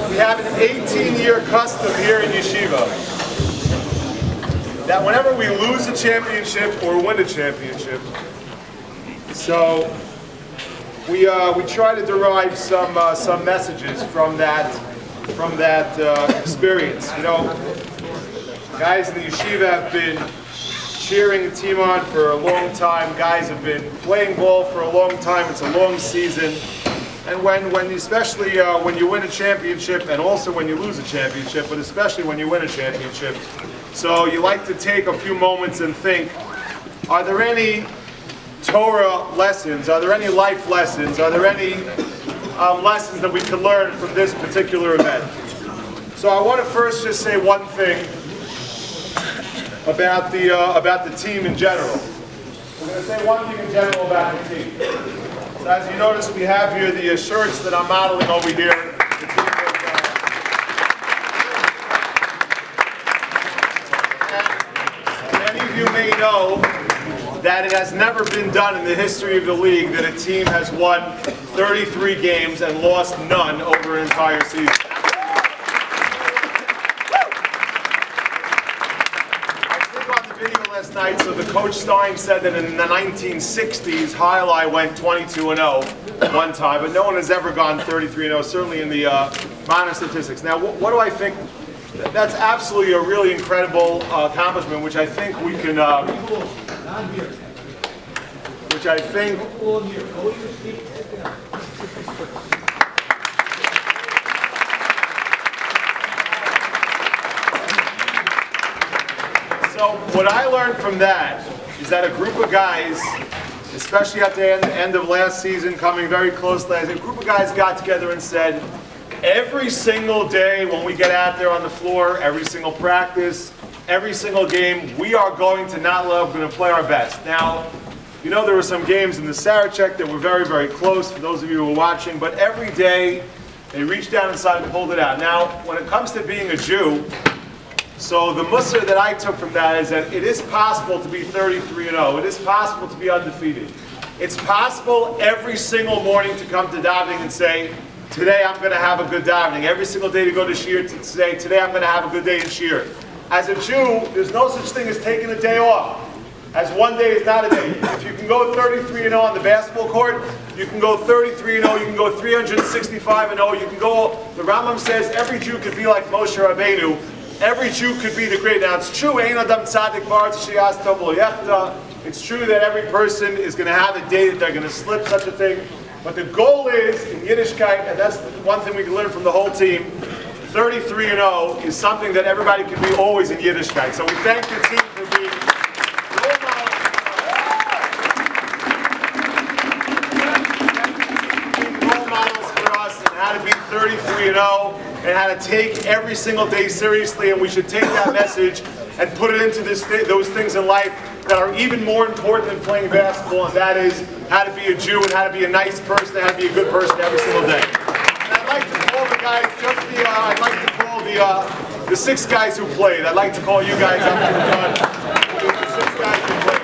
We have an 18-year custom here in Yeshiva that whenever we lose a championship or win a championship, so we try to derive some messages from that experience. You know, guys in the Yeshiva have been cheering the team on for a long time. Guys have been playing ball for a long time. It's a long season. And especially when you win a championship, and also when you lose a championship, but especially when you win a championship, so you like to take a few moments and think, are there any Torah lessons, are there any life lessons, are there any lessons that we can learn from this particular event? So I want to first just say one thing about the team in general. We're going to say one thing in general about the team. So as you notice, we have here the shirts that I'm modeling over here. And many of you may know that it has never been done in the history of the league that a team has won 33 games and lost none over an entire season. Last night, so the coach Stein said that in the 1960s, Highlight went 22-0 one time, but no one has ever gone 33-0, certainly in the modern statistics. Now, what do I think? That's absolutely a really incredible accomplishment, which I think we can, So what I learned from that is that a group of guys, especially at the end of last season, coming very close last season, a group of guys got together and said, every single day when we get out there on the floor, every single practice, every single game, we are going to not let up, we're going to play our best. Now, you know there were some games in the Sarachek that were very, very close, for those of you who were watching, but every day they reached down inside and pulled it out. Now, when it comes to being a Jew, so the mussar that I took from that is that it is possible to be 33-0. It is possible to be undefeated. It's possible every single morning to come to davening and say, today I'm going to have a good davening. Every single day to go to shiur to say, today I'm going to have a good day in shiur. As a Jew, there's no such thing as taking a day off. As one day is not a day. If you can go 33-0 on the basketball court, you can go 33-0, you can go 365-0, you can go, the Rambam says every Jew could be like Moshe Rabbeinu. Every Jew could be the great. Now it's true, Ein Adam Tzadik Bar T'Sheyas Tov Lo Yechta. It's true that every person is going to have a day that they're going to slip such a thing. But the goal is, in Yiddishkeit, and that's one thing we can learn from the whole team, 33-0 is something that everybody can be always in Yiddishkeit. So we thank the team for being role models for us and how to be 33-0. And how to take every single day seriously, and we should take that message and put it into those things in life that are even more important than playing basketball, and that is how to be a Jew and how to be a nice person, and how to be a good person every single day. And I'd like to call the guys, I'd like to call the 6 guys who played. I'd like to call you guys up to the front. The 6 guys who played.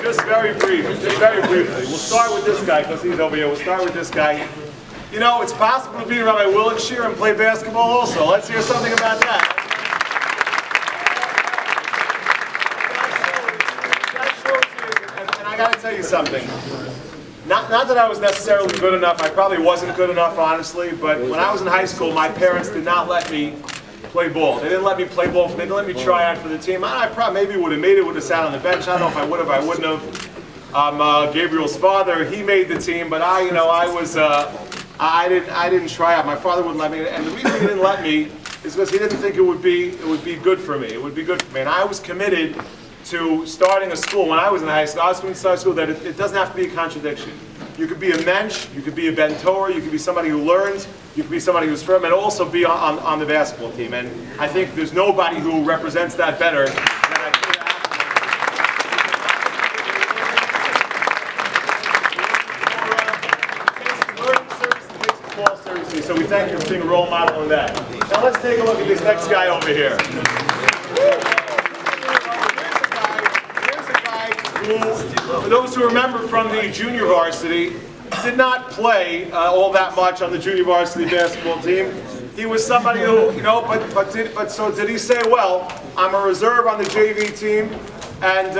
Just very briefly. We'll start with this guy because he's over here. We'll start with this guy. You know, it's possible to be Rabbi Willickshire and play basketball also. Let's hear something about that. That shows you, and I got to tell you something. Not that I was necessarily good enough. I probably wasn't good enough, honestly. But when I was in high school, my parents did not let me play ball. They didn't let me play ball. They didn't let me try out for the team. I probably maybe would have made it. Would have sat on the bench. I don't know if I would have. I wouldn't have. Gabriel's father, he made the team, but I didn't try out. My father wouldn't let me, and the reason he didn't let me is because he didn't think it would be good for me. It would be good for me, and I was committed to starting a school when I was in high school. I was going to start a school that it doesn't have to be a contradiction. You could be a mensch, you could be a ben Torah, you could be somebody who learns, you could be somebody who's firm, and also be on the basketball team. And I think there's nobody who represents that better than I seriously. So we thank you for being a role model in that. Now let's take a look at this next guy over here. Here's a guy who, for those who remember from the junior varsity, did not play all that much on the junior varsity basketball team. He was somebody who, so did he say, well, I'm a reserve on the JV team, and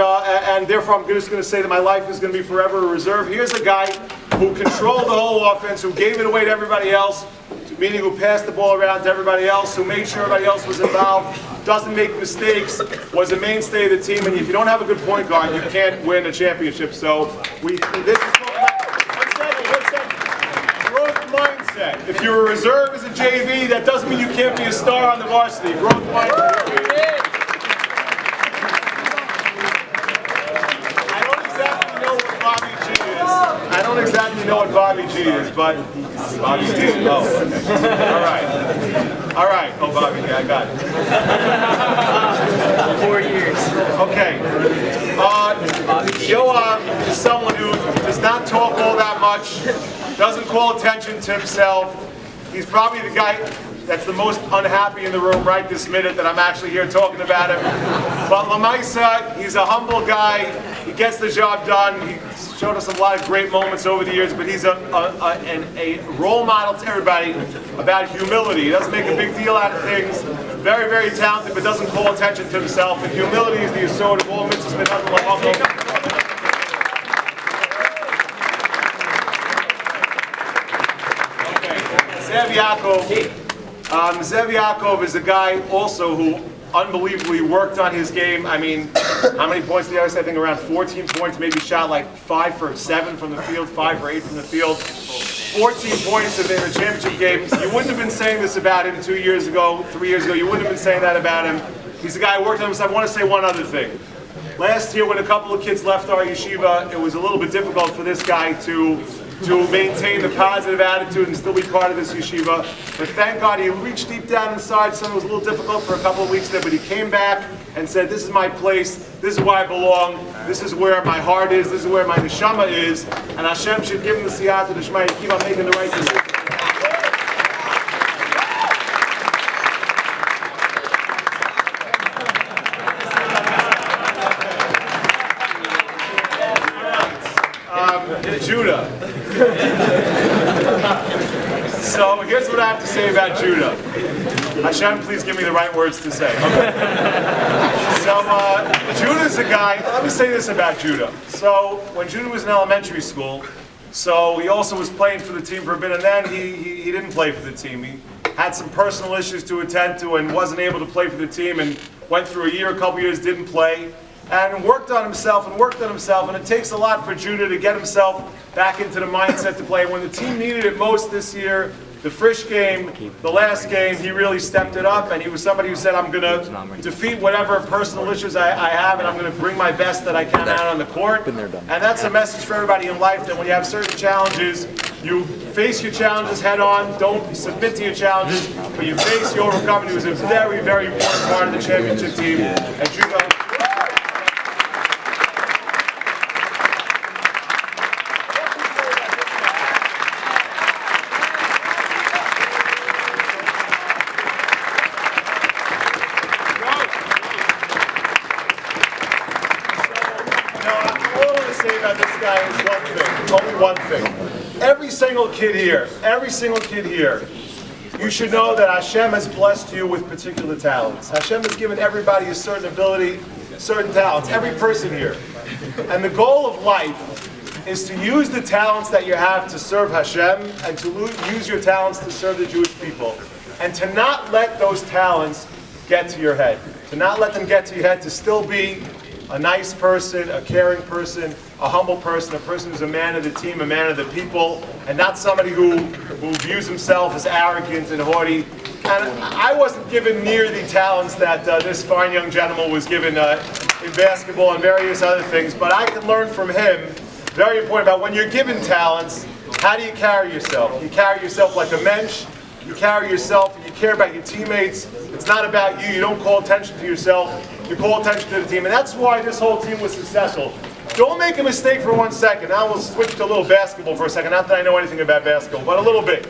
therefore I'm just going to say that my life is going to be forever a reserve. Here's a guy who controlled the whole offense, who gave it away to everybody else, meaning who passed the ball around to everybody else, who made sure everybody else was involved, doesn't make mistakes, was a mainstay of the team, and if you don't have a good point guard, you can't win a championship. So this is one second. Growth mindset. If you're a reserve as a JV, that doesn't mean you can't be a star on the varsity. Growth mindset. I don't exactly know what Bobby G is, but Bobby G. Oh, all right. Oh, Bobby G. I got it. 4 years. Okay. Yoav is someone who does not talk all that much, doesn't call attention to himself. He's probably the guy that's the most unhappy in the room right this minute that I'm actually here talking about him. But Lamaisa, he's a humble guy. He gets the job done. He showed us a lot of great moments over the years, but he's a role model to everybody about humility. He doesn't make a big deal out of things. Very, very talented, but doesn't call attention to himself. And humility is the assorted of all mitzvahs. Zev Yaakov is a guy also who unbelievably worked on his game. I mean, how many points did he have? I think around 14 points, maybe shot like 5 for 7 from the field, 5 for 8 from the field. 14 points in the championship games. You wouldn't have been saying this about him 2 years ago, 3 years ago. You wouldn't have been saying that about him. He's a guy who worked on himself. I want to say one other thing. Last year when a couple of kids left our yeshiva, it was a little bit difficult for this guy to maintain the positive attitude and still be part of this yeshiva. But thank God he reached deep down inside. Something was a little difficult for a couple of weeks there, but he came back and said, this is my place, this is where I belong, this is where my heart is, this is where my neshama is, and Hashem should give him the siyata d'shmaya to keep on making the right decision. Judah. So here's what I have to say about Judah. Hashem, please give me the right words to say. Okay. So Judah's a guy, let me say this about Judah. So when Judah was in elementary school, so he also was playing for the team for a bit, and then he didn't play for the team. He had some personal issues to attend to and wasn't able to play for the team, and went through a couple years, didn't play. And worked on himself, and it takes a lot for Judah to get himself back into the mindset to play. When the team needed it most this year, the Frisch game, the last game, he really stepped it up, and he was somebody who said, I'm going to defeat whatever personal issues I have, and I'm going to bring my best that I can out on the court. And that's a message for everybody in life, that when you have certain challenges, you face your challenges head on, don't submit to your challenges, but you face, you overcome. And he was a very, very important part of the championship team. And Judah, one thing. Every single kid here, you should know that Hashem has blessed you with particular talents. Hashem has given everybody a certain ability, certain talents, every person here. And the goal of life is to use the talents that you have to serve Hashem, and to use your talents to serve the Jewish people. And to not let those talents get to your head. To not let them get to your head, to still be a nice person, a caring person, a humble person, a person who's a man of the team, a man of the people, and not somebody who views himself as arrogant and haughty. And I wasn't given near the talents that this fine young gentleman was given in basketball and various other things, but I can learn from him very important about when you're given talents, how do you carry yourself? You carry yourself like a mensch. You carry yourself, you care about your teammates. It's not about you. You don't call attention to yourself. You call attention to the team. And that's why this whole team was successful. Don't make a mistake for 1 second. Now we'll switch to a little basketball for a second. Not that I know anything about basketball, but a little bit.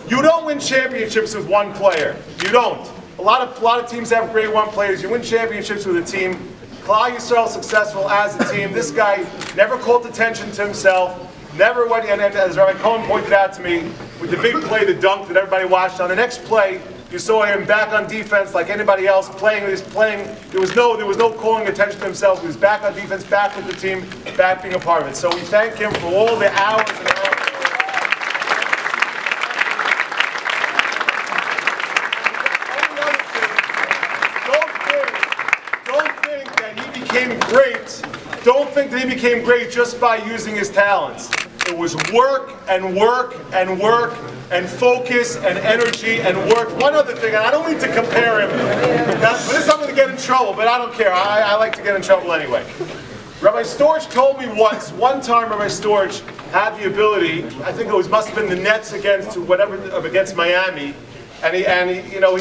You don't win championships with one player. You don't. A lot of teams have great one players. You win championships with a team. Klal Yisrael successful as a team. This guy never called attention to himself. Never went, and as Rabbi Cohen pointed out to me, with the big play, the dunk that everybody watched, on the next play, you saw him back on defense like anybody else playing. He was playing. There was no calling attention to himself. He was back on defense, back with the team, back being a part of it. So we thank him for all the hours and hours. Don't think that he became great just by using his talents. It was work and work and work and focus and energy and work. One other thing, and I don't mean to compare him, for this I'm going to get in trouble, but I don't care. I like to get in trouble anyway. Rabbi Storch told me one time Rabbi Storch had the ability, I think it must have been the Nets against Miami, and he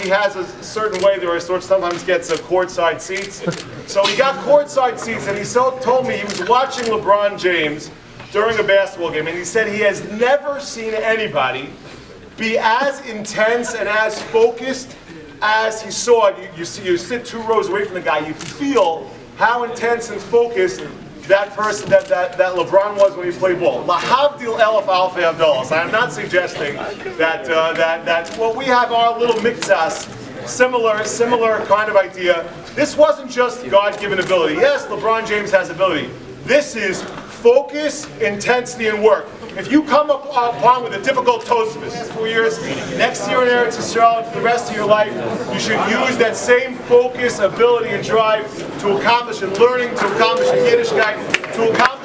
has a certain way that Rabbi Storch sometimes gets courtside seats. So he got courtside seats, and he told me he was watching LeBron James during a basketball game, and he said he has never seen anybody be as intense and as focused as he saw it. You sit 2 rows away from the guy, you feel how intense and focused that person, that LeBron was when he played ball. Lahavdil elef alfei avdolos. I'm not suggesting that well, we have our little mixas, similar kind of idea. This wasn't just God-given ability. Yes, LeBron James has ability. This is focus, intensity, and work. If you come upon with a difficult Tosafos 4 years, next year in Eretz Yisrael, and for the rest of your life, you should use that same focus, ability, and drive to accomplish in learning, to accomplish in Yiddishkeit, to accomplish